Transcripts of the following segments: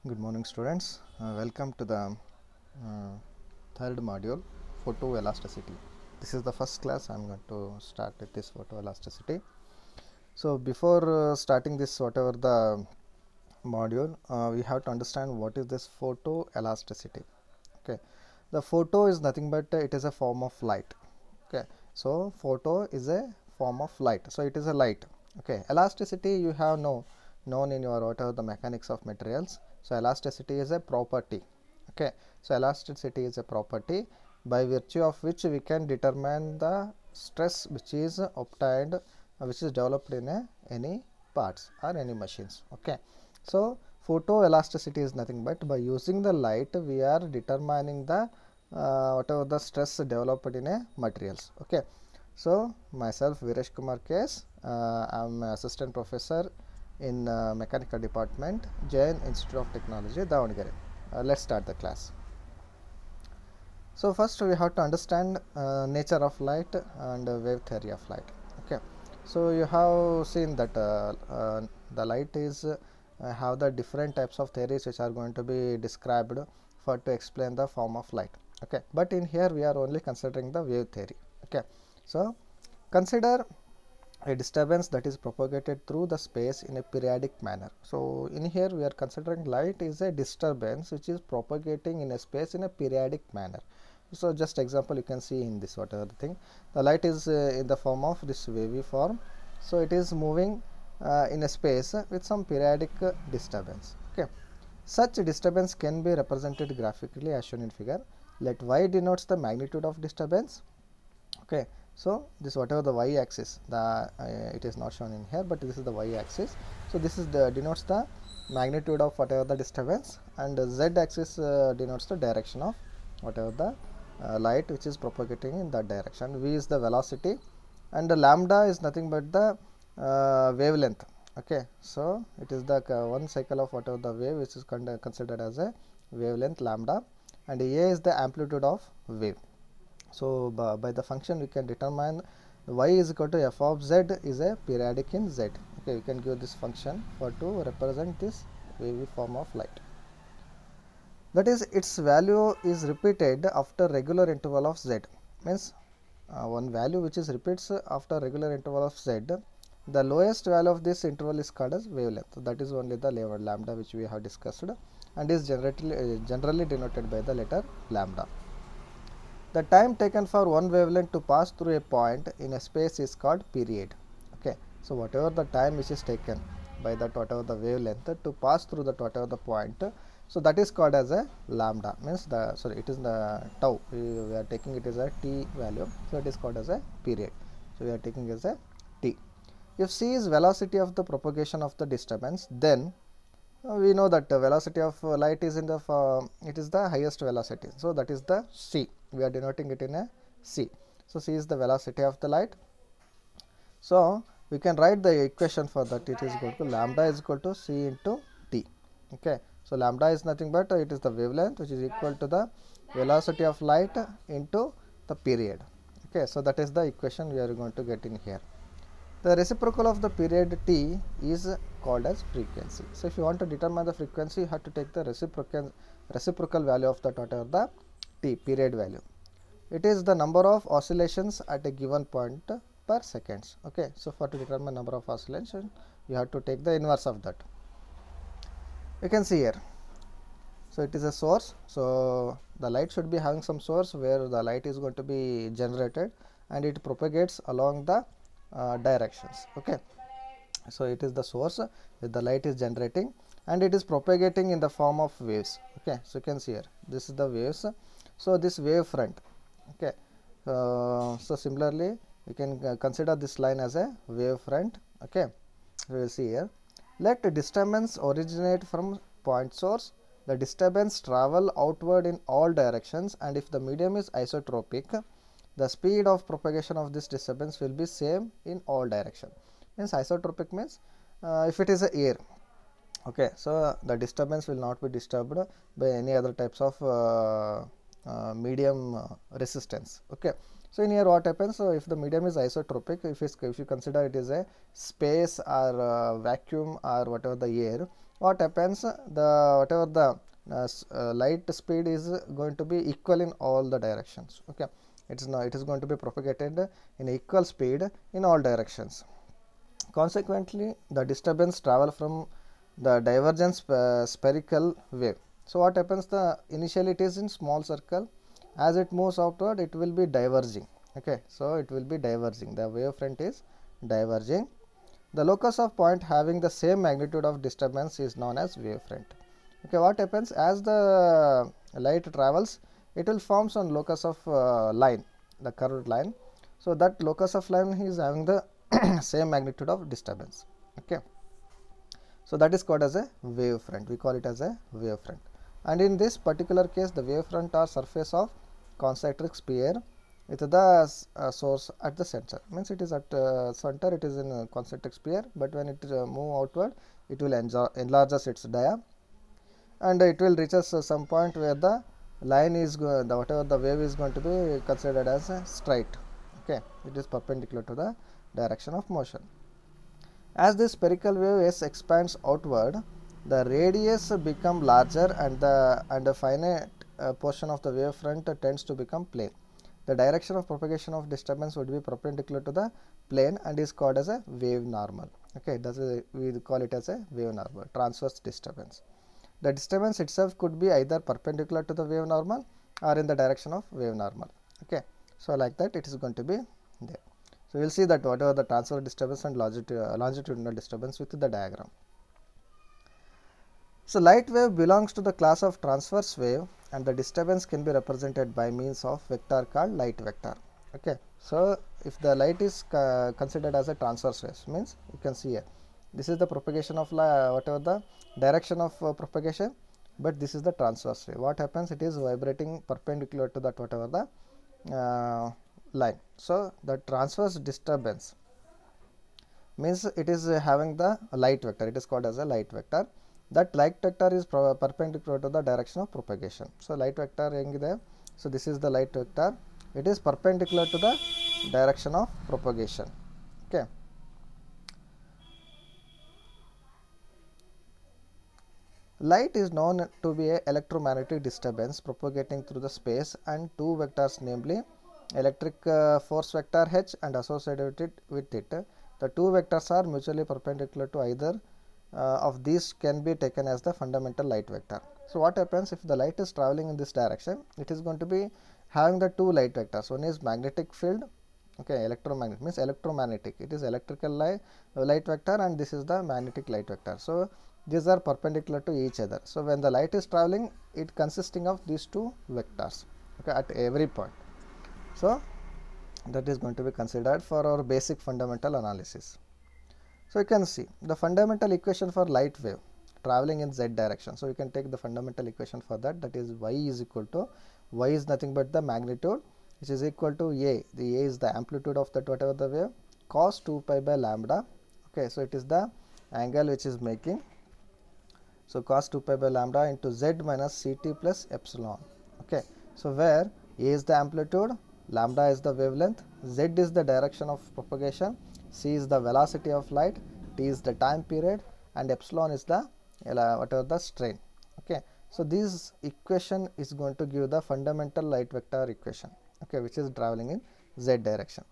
Good morning, students. Welcome to the uh, third module, photoelasticity. This is the first class. I'm going to start with this photoelasticity. So before starting this whatever the module, we have to understand what is this photoelasticity. Okay, the photo is nothing but it is a form of light. Okay, so photo is a form of light. So it is a light. Okay, elasticity you have known in your whatever the mechanics of materials. So elasticity is a property. Okay, so elasticity is a property by virtue of which we can determine the stress which is obtained, which is developed in any parts or any machines. Okay, so photoelasticity is nothing but by using the light we are determining the whatever the stress developed in a materials. Okay, so myself Viresh Kumar Kes, I am assistant professor in mechanical department, Jain Institute of Technology, Davangere. Let's start the class. So first we have to understand nature of light and wave theory of light. Okay, so you have seen that the light is have the different types of theories which are going to be described for to explain the form of light. Okay, but in here we are only considering the wave theory. Okay, so consider a disturbance that is propagated through the space in a periodic manner. So in here we are considering light is a disturbance which is propagating in a space in a periodic manner. So just example you can see in this whatever the thing, the light is in the form of this wavy form. So it is moving in a space with some periodic disturbance. Okay, such disturbance can be represented graphically as shown in figure. Let y denotes the magnitude of disturbance. Okay, so this whatever the y axis, the it is not shown in here, but this is the y axis. So this is the denotes the magnitude of whatever the disturbance, and z axis denotes the direction of whatever the light which is propagating in that direction. V is the velocity, and the lambda is nothing but the wavelength. Okay, so it is the one cycle of whatever the wave which is considered as a wavelength lambda, and a is the amplitude of wave. So by the function we can determine y is equal to f of z is a periodic in z. Okay, we can give this function for to represent this wavy form of light. That is, its value is repeated after regular interval of z. Means one value which is repeats after regular interval of z. The lowest value of this interval is called as wavelength. That is only the level lambda which we have discussed, and is generally denoted by the letter lambda. The time taken for one wavelength to pass through a point in a space is called period. Okay, so whatever the time which is taken by that whatever the wavelength to pass through that whatever the point, so that is called as a lambda. Means the it is the tau. We are taking it as a t value, so it is called as a period. So we are taking it as a t. If c is velocity of the propagation of the disturbance, then we know that the velocity of light is in the it is the highest velocity. So that is the c. We are denoting it in a c. So c is the velocity of the light. So we can write the equation for that. It is equal to lambda is equal to c into t. Okay, so lambda is nothing but it is the wavelength which is equal to the velocity of light into the period. Okay, so that is the equation we are going to get in here. The reciprocal of the period t is called as frequency. So if you want to determine the frequency, you have to take the reciprocal value of that whatever the t period value. It is the number of oscillations at a given point per seconds. Okay, so for to determine number of oscillations, you have to take the inverse of that. You can see here. So it is a source. So the light should be having some source where the light is going to be generated, and it propagates along the directions. Okay, so it is the source with the light is generating, and it is propagating in the form of waves. Okay, so you can see here, this is the waves. So this wave front. Okay, so similarly we can consider this line as a wave front. Okay, we will see here, let disturbance originate from point source. The disturbance travel outward in all directions, and if the medium is isotropic, the speed of propagation of this disturbance will be same in all direction. Means isotropic means if it is a air. Okay, so the disturbance will not be disturbed by any other types of medium resistance. Okay, so in here what happens, so if the medium is isotropic, if you consider it is a space or vacuum or whatever the air, what happens, the whatever the light speed is going to be equal in all the directions. Okay, it is going to be propagated in equal speed in all directions. Consequently, the disturbance travel from the divergent spherical wave. So what happens, the initially it is in small circle, as it moves outward it will be diverging. Okay, so it will be diverging, the wavefront is diverging. The locus of point having the same magnitude of disturbance is known as wavefront. Okay, what happens, as the light travels, it will form some locus of line, the curved line. So that locus of line is having the same magnitude of disturbance. Okay, so that is called as a wavefront. We call it as a wavefront. And in this particular case, the wavefront are surface of concentric sphere with the source at the center. Means it is at center, it is in a concentric sphere, but when it move outward, it will enlarges its dia, and it will reaches some point where the line is whatever the wave is going to be considered as a straight. Okay, it is perpendicular to the direction of motion. As the spherical wave S expands outward, the radius become larger and the finite portion of the wavefront tends to become plane. The direction of propagation of disturbance would be perpendicular to the plane and is called as a wave normal. Okay, we call it as a wave normal, transverse disturbance. The disturbance itself could be either perpendicular to the wave normal or in the direction of wave normal. Okay, so like that it is going to be there. So we will see that whatever the transverse disturbance and longitudinal disturbance with the diagram. So light wave belongs to the class of transverse wave, and the disturbance can be represented by means of vector called light vector. Okay, so if the light is considered as a transverse wave, means you can see here, this is the propagation of whatever the direction of propagation, but this is the transverse wave. What happens, it is vibrating perpendicular to that whatever the line. So the transverse disturbance means it is having the light vector, it is called as a light vector. That light vector is perpendicular to the direction of propagation. So light vector there, so this is the light vector, it is perpendicular to the direction of propagation. Okay, light is known to be an electromagnetic disturbance propagating through the space, and two vectors, namely electric force vector H and associated with it. The two vectors are mutually perpendicular to either of these can be taken as the fundamental light vector. So what happens, if the light is traveling in this direction, it is going to be having the two light vectors. One is magnetic field. Okay, electromagnetic means electromagnetic, it is electrical light vector, and this is the magnetic light vector. So these are perpendicular to each other. So when the light is traveling, it consisting of these two vectors, okay, at every point. So that is going to be considered for our basic fundamental analysis. So you can see the fundamental equation for light wave traveling in z direction. So you can take the fundamental equation for that, that is y is equal to, y is nothing but the magnitude, which is equal to a, the a is the amplitude of that whatever the wave, cos 2 pi by lambda. Okay, so it is the angle which is making, so cos 2 pi by lambda into z minus ct plus epsilon. Okay, so where a is the amplitude, lambda is the wavelength, z is the direction of propagation, c is the velocity of light, t is the time period, and epsilon is the whatever the strain. Okay, so this equation is going to give the fundamental light vector equation, okay, which is traveling in z direction.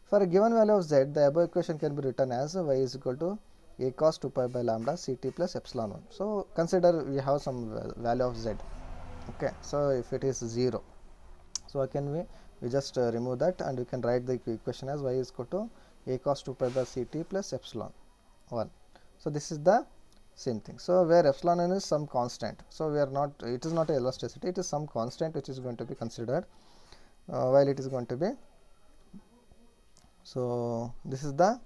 For a given value of z, the above equation can be written as y is equal to a cos 2 pi by lambda ct plus epsilon 1. So consider we have some value of z. Okay, so if it is 0, so what can we just remove that, and we can write the equation as y is equal to a cos 2 pi by ct plus epsilon 1. So this is the same thing. So where epsilon n is some constant, so we are not, it is not a elasticity, it is some constant which is going to be considered while it is going to be. So this is the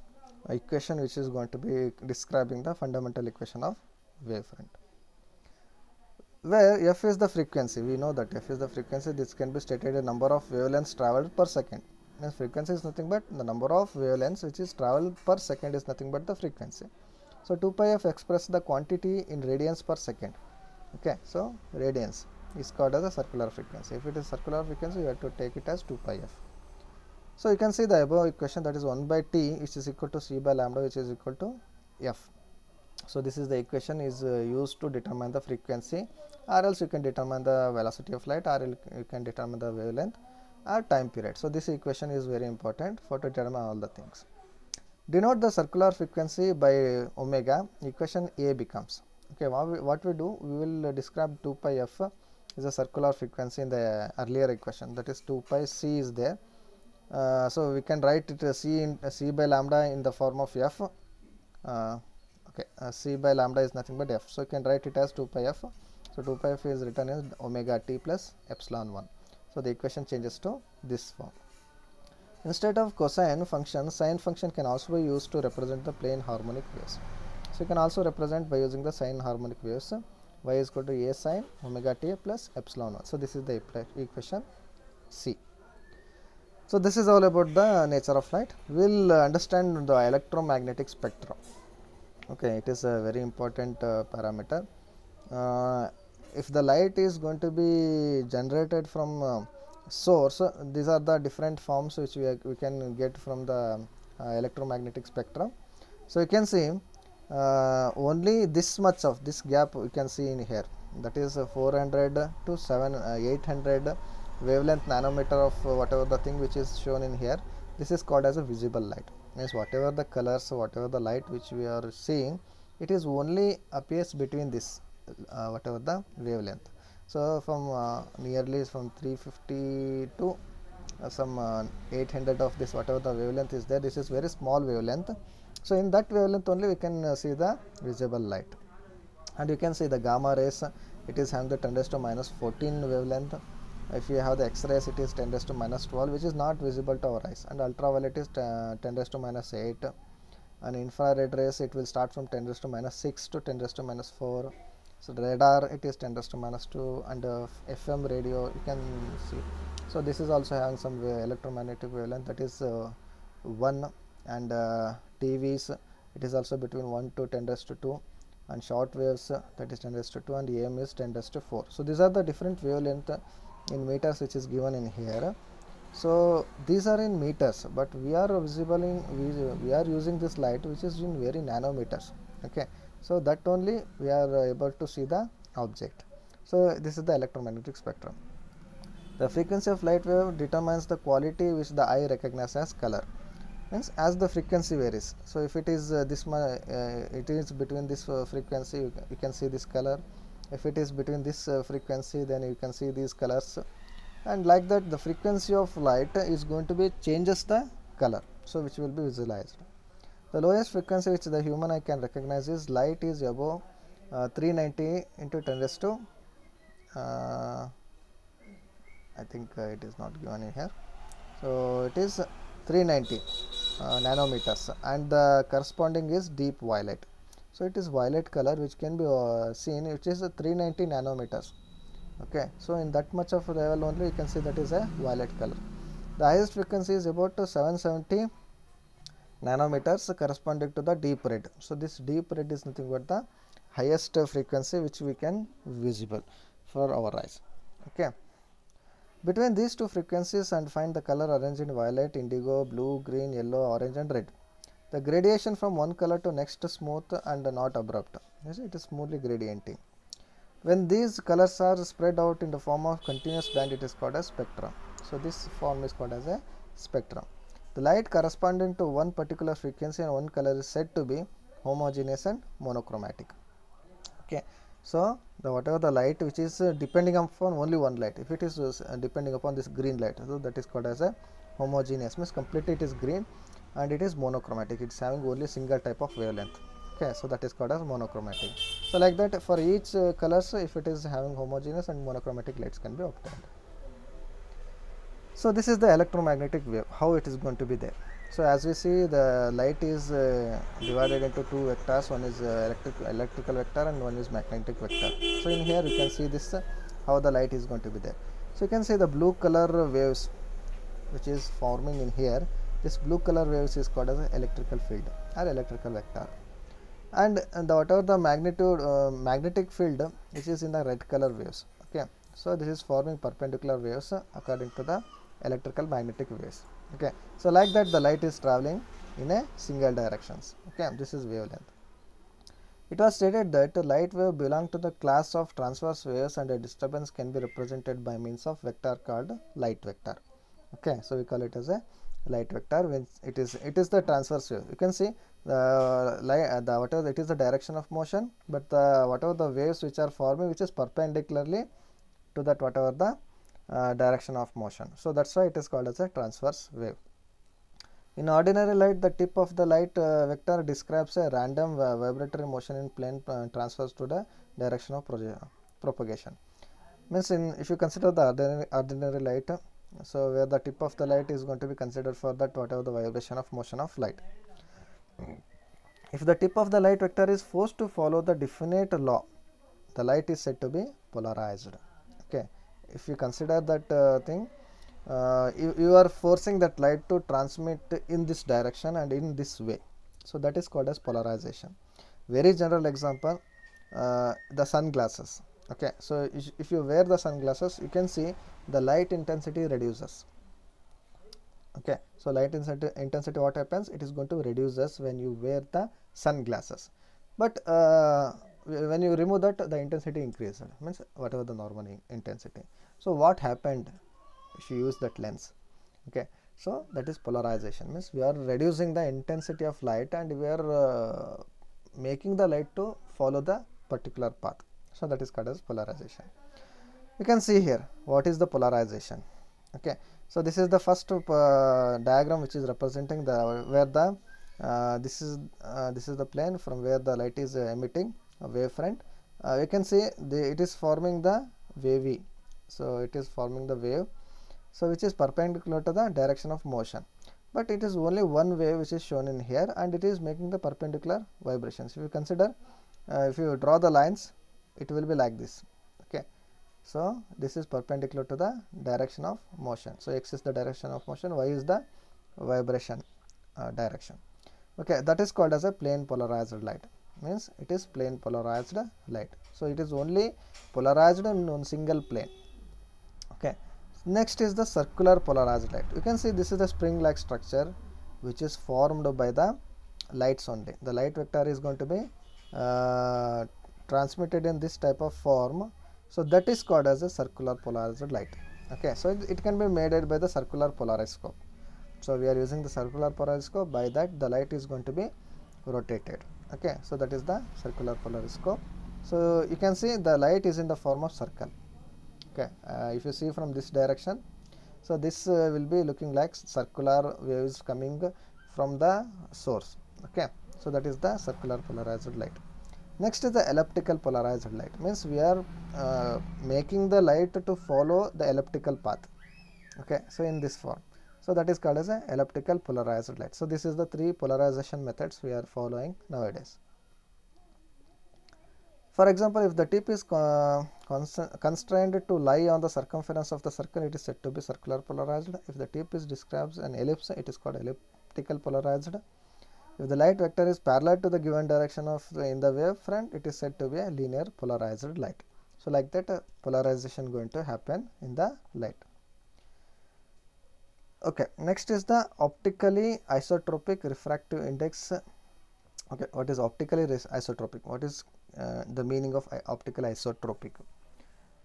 equation which is going to be describing the fundamental equation of wavefront, where f is the frequency. We know that f is the frequency. This can be stated a number of wavelengths traveled per second. Means frequency is nothing but the number of wavelengths which is traveled per second is nothing but the frequency. So 2 pi f express the quantity in radians per second. Okay, so radians is called as a circular frequency. If it is circular frequency, you have to take it as 2 pi f. So you can see the above equation, that is 1 by t which is equal to c by lambda which is equal to f. So this is the equation is used to determine the frequency, or else you can determine the velocity of light, or you can determine the wavelength or time period. So this equation is very important for to determine all the things. Denote the circular frequency by omega. Equation A becomes, okay, what we do, we will describe 2 pi f is a circular frequency in the earlier equation, that is 2 pi c is there. So we can write it c by lambda in the form of f. C by lambda is nothing but f, so you can write it as 2 pi f. So 2 pi f is written as omega t plus epsilon 1. So the equation changes to this form. Instead of cosine function, sine function can also be used to represent the plane harmonic waves. So you can also represent by using the sine harmonic waves. Y is equal to a sine omega t plus epsilon 1. So this is the equation C. So this is all about the nature of light. We will understand the electromagnetic spectrum. Okay, it is a very important parameter. If the light is going to be generated from source, these are the different forms which we can get from the electromagnetic spectrum. So you can see only this much of this gap we can see in here, that is 400 to 800 wavelength nanometer of whatever the thing which is shown in here. This is called as a visible light. Means whatever the colors, whatever the light which we are seeing, it is only appears between this whatever the wavelength. So from nearly from 350 to some 800 of this whatever the wavelength is there, this is very small wavelength. So in that wavelength only we can see the visible light. And you can see the gamma rays, it is having the 10 raised to minus 14 wavelength. If you have the X-rays, it is 10 raised to minus 12, which is not visible to our eyes, and ultraviolet is 10 raised to minus 8, and infrared rays it will start from 10 raised to minus 6 to 10 raised to minus 4. So radar it is 10 raised to minus 2, and FM radio you can see. So this is also having some electromagnetic wavelength, that is 1, and TVs it is also between 1 to 10 raised to 2, and short waves that is 10 raised to 2, and AM is 10 raised to 4. So these are the different wavelength in meters which is given in here. So these are in meters, but we are visible in we are using this light which is in very nanometers. Okay, so that only we are able to see the object. So this is the electromagnetic spectrum. The frequency of light wave determines the quality which the eye recognizes as color. Means as the frequency varies. So if it is it is between this frequency, you can see this color. If it is between this frequency, then you can see these colors, and like that the frequency of light is going to be changes the color, so which will be visualized. The lowest frequency which the human eye can recognize is light is above 390 into 10 raised to I think it is not given in here. So it is 390 nanometers, and the corresponding is deep violet. So it is violet color which can be seen, which is 390 nanometers. Okay, so in that much of level only you can see that is a violet color. The highest frequency is about 770 nanometers corresponding to the deep red. So this deep red is nothing but the highest frequency which we can visible for our eyes. Okay, between these two frequencies and find the color arranged in violet, indigo, blue, green, yellow, orange and red. The gradation from one color to next is smooth and not abrupt. It is smoothly gradienting. When these colors are spread out in the form of continuous band, it is called as spectrum. So this form is called as a spectrum. The light corresponding to one particular frequency and one color is said to be homogeneous and monochromatic. Okay, so the whatever the light which is depending upon only one light, if it is depending upon this green light, so that is called as a homogeneous, means completely it is green, and it is monochromatic, it is having only single type of wavelength. Okay, so that is called as monochromatic. So like that for each colors, if it is having homogeneous and monochromatic lights can be obtained. So this is the electromagnetic wave, how it is going to be there. So as we see, the light is divided into two vectors, one is electrical vector and one is magnetic vector. So in here you can see this how the light is going to be there. So you can see the blue color waves which is forming in here. This blue color waves is called as an electrical field or electrical vector, and the whatever the magnitude magnetic field which is in the red color waves. Okay, so this is forming perpendicular waves according to the electrical magnetic waves. Okay, so like that the light is traveling in a single directions. Okay, this is wavelength. It was stated that a light wave belongs to the class of transverse waves and a disturbance can be represented by means of vector called light vector. Okay, so we call it as a light vector when it is the transverse wave. You can see the light, whatever it is the direction of motion, but whatever the waves which are forming, which is perpendicularly to that whatever the direction of motion. So that's why it is called as a transverse wave. In ordinary light, the tip of the light vector describes a random vibratory motion in plane transverse to the direction of propagation. Means if you consider the ordinary light, so where the tip of the light is going to be considered for that whatever the vibration of motion of light. If the tip of the light vector is forced to follow the definite law, the light is said to be polarized. Okay, if you consider that thing, you are forcing that light to transmit in this direction and in this way, so that is called as polarization. Very general example, the sunglasses. Okay, so if you wear the sunglasses, you can see the light intensity reduces. Okay, so light intensity, what happens? It is going to reduces when you wear the sunglasses, but when you remove that, the intensity increases, means whatever the normal intensity. So what happened if you use that lens? Okay, so that is polarization, means we are reducing the intensity of light and we are making the light to follow the particular path. So that is called as polarization. You can see here what is the polarization. Okay, so this is the first diagram which is representing the where the this is the plane from where the light is emitting a wavefront. You can see it is forming the wavy. So it is forming the wave, so which is perpendicular to the direction of motion, but it is only one wave which is shown in here and it is making the perpendicular vibrations. If you consider, if you draw the lines, it will be like this. Okay, so this is perpendicular to the direction of motion. So x is the direction of motion, y is the vibration direction. Okay, that is called as a plane polarized light, means it is plane polarized light. So it is only polarized on single plane. Okay, next is the circular polarized light. You can see this is the spring like structure which is formed by the lights only. The light vector is going to be transmitted in this type of form, so that is called as a circular polarized light. Okay, so it can be made by the circular polariscope. So we are using the circular polariscope, by that the light is going to be rotated. Okay, so that is the circular polariscope. So you can see the light is in the form of circle. Okay, if you see from this direction, so this will be looking like circular waves coming from the source. Okay, so that is the circular polarized light. Next is the elliptical polarized light, means we are making the light to follow the elliptical path. Okay, so in this form, so that is called as a elliptical polarized light. So this is the three polarization methods we are following nowadays. For example, if the tip is constrained to lie on the circumference of the circle, it is said to be circular polarized. If the tip describes an ellipse, it is called elliptical polarized. If the light vector is parallel to the given direction of in the wave front, it is said to be a linear polarized light. So like that, polarization going to happen in the light. Okay, next is the optically isotropic refractive index. Okay, what is optically isotropic? What is the meaning of optical isotropic?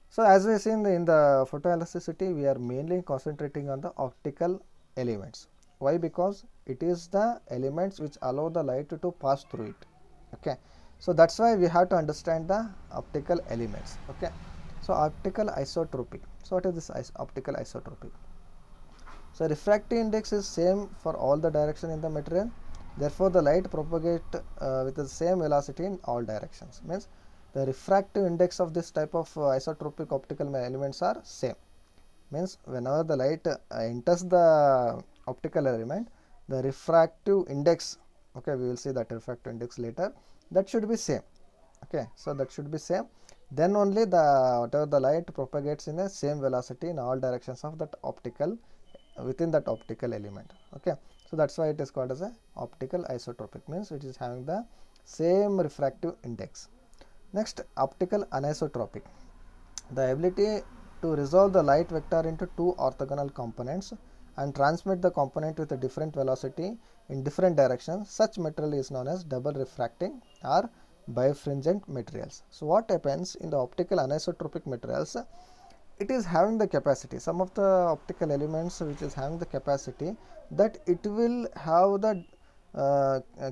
So as we see in the photoelasticity, we are mainly concentrating on the optical elements. Why? Because it is the elements which allow the light to pass through it. Okay, so that's why we have to understand the optical elements. Okay, so optical isotropic. So what is this optical isotropic? So refractive index is same for all the direction in the material. Therefore, the light propagate with the same velocity in all directions. Means the refractive index of this type of isotropic optical elements are same. Means whenever the light enters the optical element, the refractive index, okay, we will see that refractive index later, that should be same. Okay, so that should be same. Then only whatever the light propagates in the same velocity in all directions of that optical within that optical element. Okay, so that's why it is called as a optical isotropic, means it is having the same refractive index. Next, optical anisotropic, the ability to resolve the light vector into two orthogonal components and transmit the component with a different velocity in different directions. Such material is known as double refracting or birefringent materials. So what happens in the optical anisotropic materials, it is having the capacity, some of the optical elements which is having the capacity that it will have the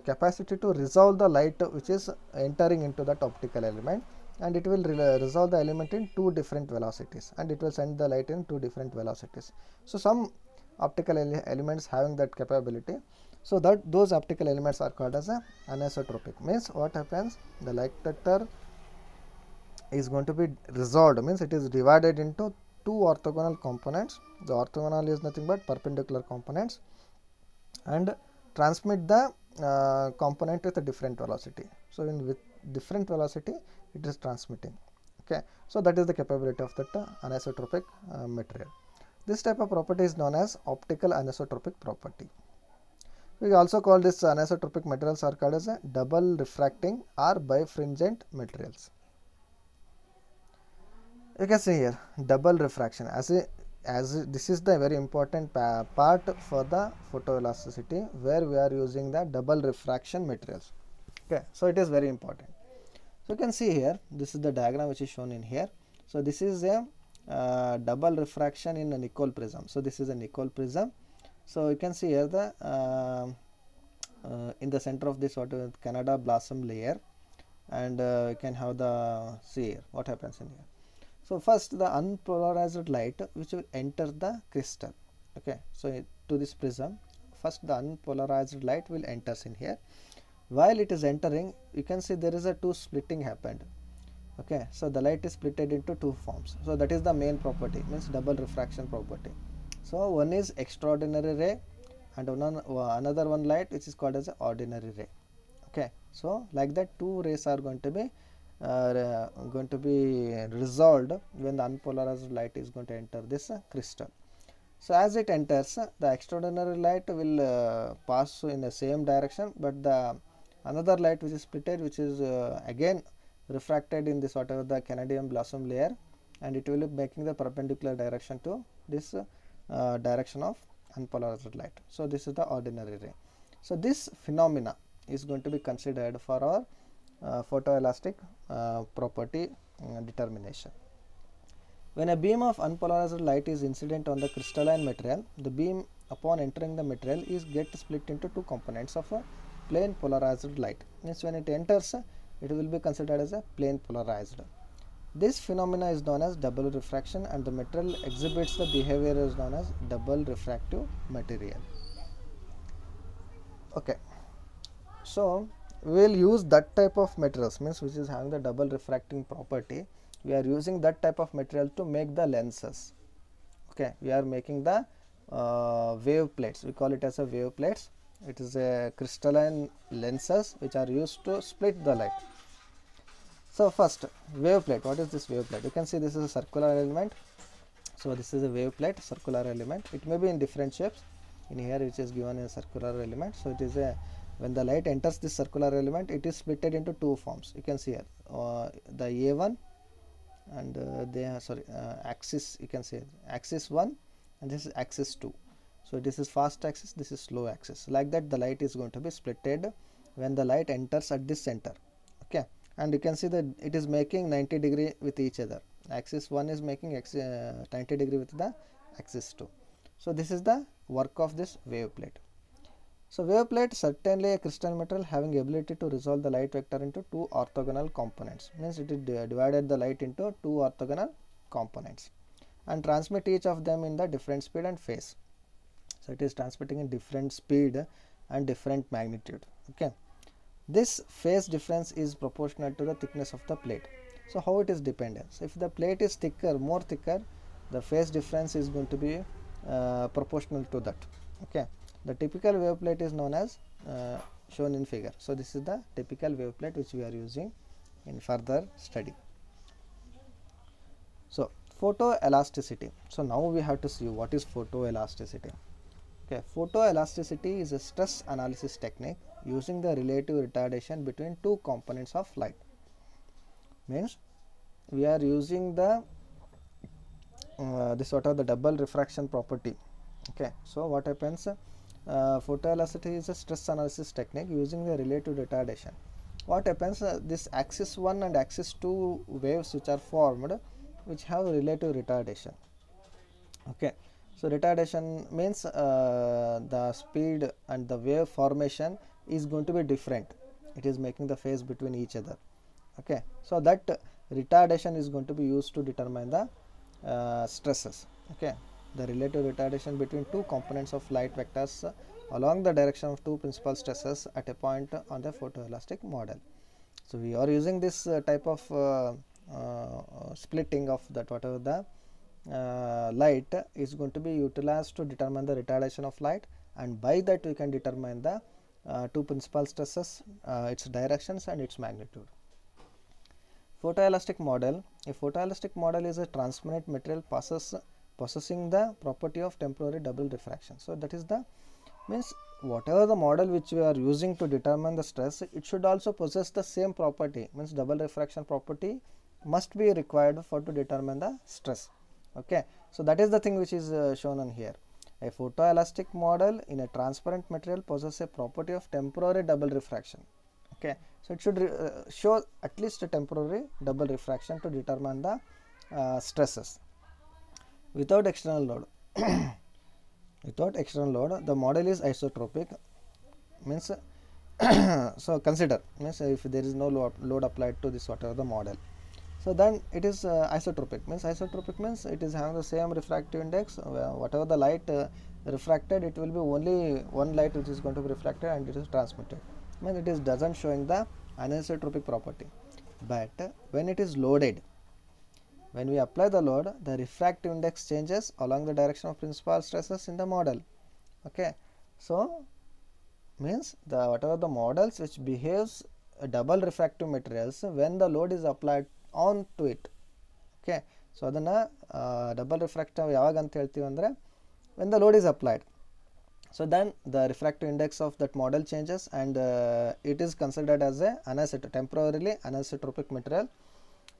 capacity to resolve the light which is entering into that optical element, and it will resolve the element in two different velocities, and it will send the light in two different velocities. So some optical elements having that capability, so that those optical elements are called as a anisotropic. Means what happens, the light vector is going to be resolved, means it is divided into two orthogonal components. The orthogonal is nothing but perpendicular components, and transmit the component with a different velocity. So with different velocity it is transmitting. Okay, so that is the capability of that anisotropic material. This type of property is known as optical anisotropic property. We also call this anisotropic materials are called as a double refracting or birefringent materials. You can see here double refraction, as this is the very important part for the photoelasticity, where we are using the double refraction materials. Okay, so it is very important. So you can see here, this is the diagram which is shown in here. So this is a double refraction in a Nicol prism. So this is a Nicol prism. So you can see here the in the center of this Canada blossom layer, and you can have the, see here what happens in here. So first the unpolarized light which will enter the crystal. Okay, so to this prism, first the unpolarized light will enters in here. While it is entering, you can see there is a two splitting happened. Okay, so the light is splitted into two forms. So that is the main property, means double refraction property. So one is extraordinary ray, and another one light which is called as ordinary ray. Okay, so like that two rays are going to be resolved when the unpolarized light is going to enter this crystal. So as it enters, the extraordinary light will pass in the same direction, but the another light which is splitted, which is again refracted in this whatever the Canadian blossom layer, and it will be making the perpendicular direction to this direction of unpolarized light. So this is the ordinary ray. So this phenomena is going to be considered for our photoelastic property determination. When a beam of unpolarized light is incident on the crystalline material, the beam upon entering the material is get split into two components of a plane polarized light. Means when it enters, it will be considered as a plane polarized. This phenomena is known as double refraction, and the material exhibits the behavior is known as double refractive material. Okay, so we will use that type of materials, means which is having the double refracting property. We are using that type of material to make the lenses. Okay, we are making the wave plates, we call it as a wave plates. It is a crystalline lenses which are used to split the light. So first, wave plate. What is this wave plate? You can see this is a circular element. So this is a wave plate, circular element. It may be in different shapes. In here it is given a circular element. So it is a, when the light enters this circular element, it is splitted into two forms. You can see here the A1 and axis, you can say axis 1 and this is axis 2. So this is fast axis, this is slow axis. Like that the light is going to be splitted when the light enters at this center. Okay, and you can see that it is making 90 degree with each other. Axis 1 is making 90 degree with the axis 2. So this is the work of this wave plate. So wave plate, certainly a crystal material having ability to resolve the light vector into two orthogonal components. Means it is divided the light into two orthogonal components and transmit each of them in the different speed and phase. So it is transmitting in different speed and different magnitude. Okay, this phase difference is proportional to the thickness of the plate. So how it is dependent? So if the plate is thicker, more thicker, the phase difference is going to be proportional to that. Okay, the typical wave plate is known as shown in figure. So this is the typical wave plate which we are using in further study. So photoelasticity. So now we have to see what is photoelasticity. Okay, photoelasticity is a stress analysis technique using the relative retardation between two components of light. Means we are using the this sort of the double refraction property. Okay, so what happens? Photoelasticity is a stress analysis technique using the relative retardation. what happens, this axis 1 and axis 2 waves which are formed, which have relative retardation. Okay, so retardation means the speed and the wave formation is going to be different. It is making the phase between each other. Okay, so that retardation is going to be used to determine the stresses. Okay, the relative retardation between two components of light vectors along the direction of two principal stresses at a point on the photoelastic model. So we are using this type of splitting of that, whatever the light is going to be utilized to determine the retardation of light, and by that we can determine the two principal stresses, its directions and its magnitude. Photoelastic model. A photoelastic model is a transparent material possessing the property of temporary double refraction. So that is the means whatever the model which we are using to determine the stress, it should also possess the same property, means double refraction property must be required for to determine the stress. Okay, so that is the thing which is shown on here. A photoelastic model in a transparent material possesses a property of temporary double refraction. Okay, so it should show at least a temporary double refraction to determine the stresses. Without external load, without external load, the model is isotropic. Means so consider, means if there is no load applied to this whatever the model, so then it is isotropic. Isotropic means it is having the same refractive index. Whatever the light refracted, it will be only one light which is going to be refracted and it is transmitted. Means it is doesn't showing the anisotropic property. But when it is loaded, when we apply the load, the refractive index changes along the direction of principal stresses in the model. Okay, so means the whatever the models which behaves double refractive materials when the load is applied on to it. Okay, so adana double refractive yavag anta helತೀವಿ andre when the load is applied. So then the refractive index of that model changes and it is considered as a temporarily anisotropic material.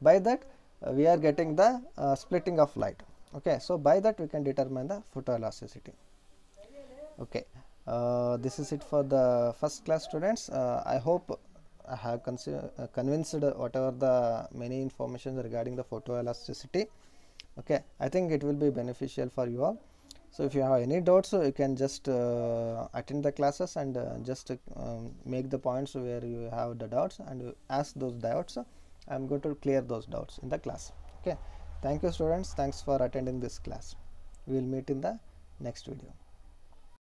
By that we are getting the splitting of light. Okay, so by that we can determine the photoelasticity. Okay, this is it for the first class, students. I hope I have convinced whatever the many information regarding the photoelasticity. Okay, I think it will be beneficial for you all. So if you have any doubts, you can just attend the classes and just make the points where you have the doubts and ask those doubts. I am going to clear those doubts in the class. Okay, thank you, students. Thanks for attending this class. We will meet in the next video.